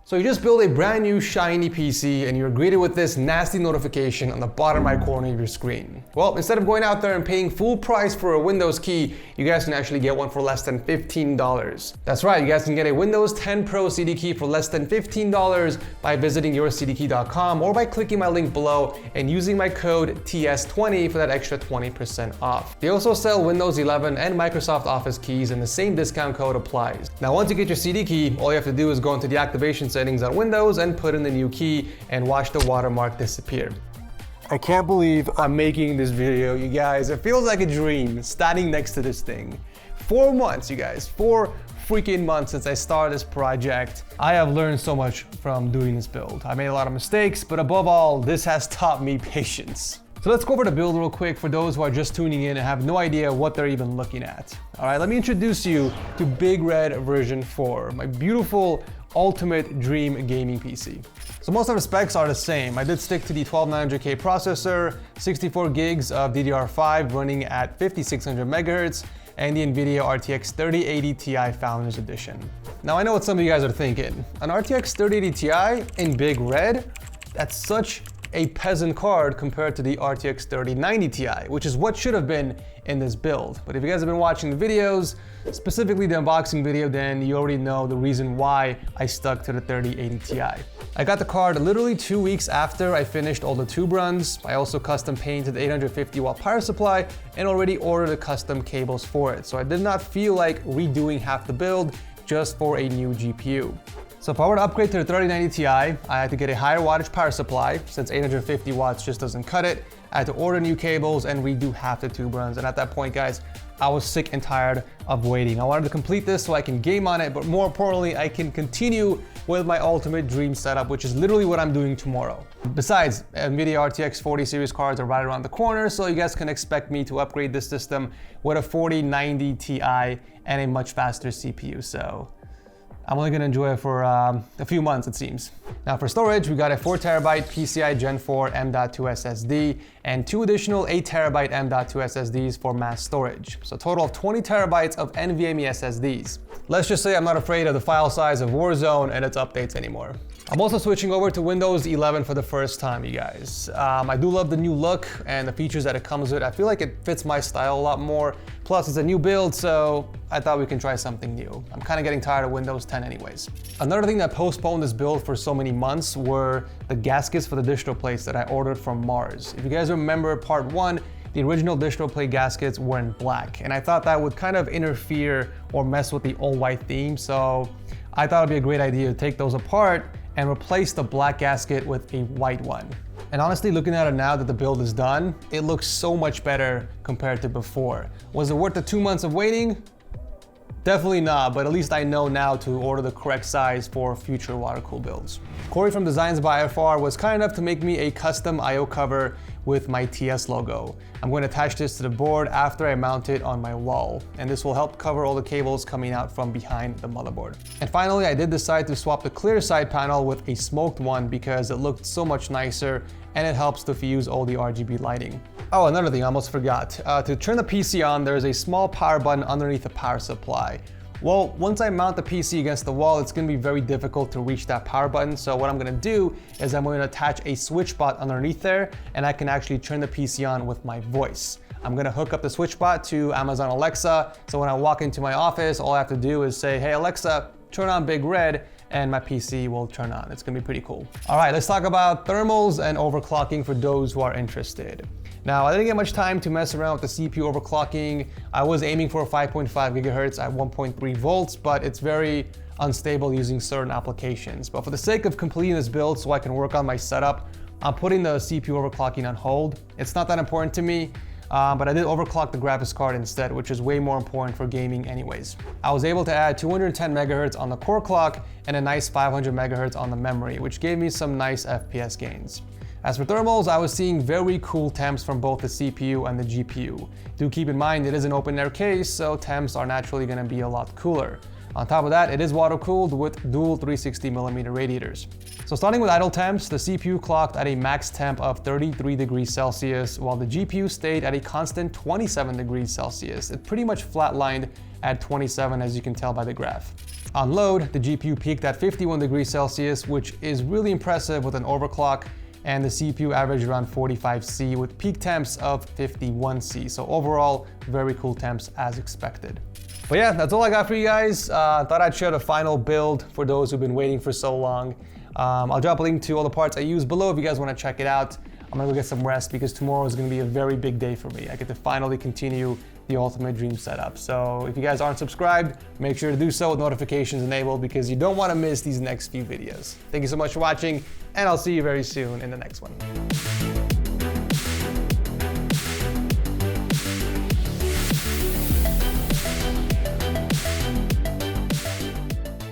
So you just build a brand new shiny PC and you're greeted with this nasty notification on the bottom right corner of your screen. Well, instead of going out there and paying full price for a Windows key, you guys can actually get one for less than $15. That's right, you guys can get a Windows 10 Pro CD key for less than $15 by visiting yourcdkey.com or by clicking my link below and using my code TS20 for that extra 20% off. They also sell Windows 11 and Microsoft Office keys and the same discount code applies. Now once you get your CD key, all you have to do is go into the activation settings on Windows and put in the new key and watch the watermark disappear. I can't believe I'm making this video, you guys. It feels like a dream standing next to this thing. 4 months, you guys, 4 freaking months since I started this project. I have learned so much from doing this build. I made a lot of mistakes, but above all, this has taught me patience. So let's go over the build real quick for those who are just tuning in and have no idea what they're even looking at. All right, let me introduce you to BigRedV4, my beautiful ultimate dream gaming PC. So most of the specs are the same. I did stick to the 12900K processor, 64 gigs of DDR5 running at 5600 megahertz, and the NVIDIA RTX 3080 Ti Founders Edition. Now I know what some of you guys are thinking. An RTX 3080 Ti in Big Red? That's such a peasant card compared to the RTX 3090 Ti, which is what should have been in this build. But if you guys have been watching the videos, specifically the unboxing video, then you already know the reason why I stuck to the 3080 Ti. I got the card literally 2 weeks after I finished all the tube runs. I also custom painted the 850 watt power supply and already ordered the custom cables for it. So I did not feel like redoing half the build just for a new GPU. So if I were to upgrade to the 3090 Ti, I had to get a higher wattage power supply since 850 watts just doesn't cut it. I had to order new cables and redo half the tube runs. And at that point, guys, I was sick and tired of waiting. I wanted to complete this so I can game on it, but more importantly, I can continue with my ultimate dream setup, which is literally what I'm doing tomorrow. Besides, NVIDIA RTX 40 series cards are right around the corner, so you guys can expect me to upgrade this system with a 4090 Ti and a much faster CPU. So I'm only gonna enjoy it for a few months, it seems. Now for storage, we got a 4TB PCI Gen 4 M.2 SSD and 2 additional 8TB M.2 SSDs for mass storage. So a total of 20 terabytes of NVMe SSDs. Let's just say I'm not afraid of the file size of Warzone and its updates anymore. I'm also switching over to Windows 11 for the first time, you guys. I do love the new look and the features that it comes with. I feel like it fits my style a lot more. Plus, it's a new build, so I thought we can try something new. I'm kind of getting tired of Windows 10 anyways. Another thing that postponed this build for so many months were the gaskets for the digital plates that I ordered from Mars. If you guys remember part 1, the original digital plate gaskets were in black, and I thought that would kind of interfere or mess with the all-white theme, so I thought it'd be a great idea to take those apart and replace the black gasket with a white one. And honestly, looking at it now that the build is done, it looks so much better compared to before. Was it worth the 2 months of waiting? Definitely not, but at least I know now to order the correct size for future water-cooled builds. Corey from Designs by FR was kind enough to make me a custom I/O cover with my TS logo. I'm going to attach this to the board after I mount it on my wall, and this will help cover all the cables coming out from behind the motherboard. And finally, I did decide to swap the clear side panel with a smoked one because it looked so much nicer and it helps to fuse all the RGB lighting. Oh, another thing I almost forgot. To turn the PC on, there's a small power button underneath the power supply. Well, once I mount the PC against the wall, it's gonna be very difficult to reach that power button. So what I'm gonna do is I'm gonna attach a switch bot underneath there, and I can actually turn the PC on with my voice. I'm gonna hook up the switch bot to Amazon Alexa. So when I walk into my office, all I have to do is say, hey Alexa, turn on Big Red, and my PC will turn on. It's gonna be pretty cool. All right, let's talk about thermals and overclocking for those who are interested. Now, I didn't get much time to mess around with the CPU overclocking. I was aiming for 5.5 gigahertz at 1.3 volts, but it's very unstable using certain applications. But for the sake of completing this build so I can work on my setup, I'm putting the CPU overclocking on hold. It's not that important to me, but I did overclock the graphics card instead, which is way more important for gaming anyways. I was able to add 210 megahertz on the core clock and a nice 500 megahertz on the memory, which gave me some nice FPS gains. As for thermals, I was seeing very cool temps from both the CPU and the GPU. Do keep in mind it is an open air case, so temps are naturally going to be a lot cooler. On top of that, it is water cooled with dual 360mm radiators. So starting with idle temps, the CPU clocked at a max temp of 33 degrees Celsius, while the GPU stayed at a constant 27 degrees Celsius. It pretty much flatlined at 27, as you can tell by the graph. On load, the GPU peaked at 51 degrees Celsius, which is really impressive with an overclock, and the CPU averaged around 45 C with peak temps of 51 C. So overall, very cool temps as expected. But yeah, that's all I got for you guys. Thought I'd share the final build for those who've been waiting for so long. I'll drop a link to all the parts I used below if you guys want to check it out. I'm gonna go get some rest because tomorrow is gonna be a very big day for me. I get to finally continue the ultimate dream setup. So if you guys aren't subscribed, make sure to do so with notifications enabled because you don't want to miss these next few videos. Thank you so much for watching, and I'll see you very soon in the next one.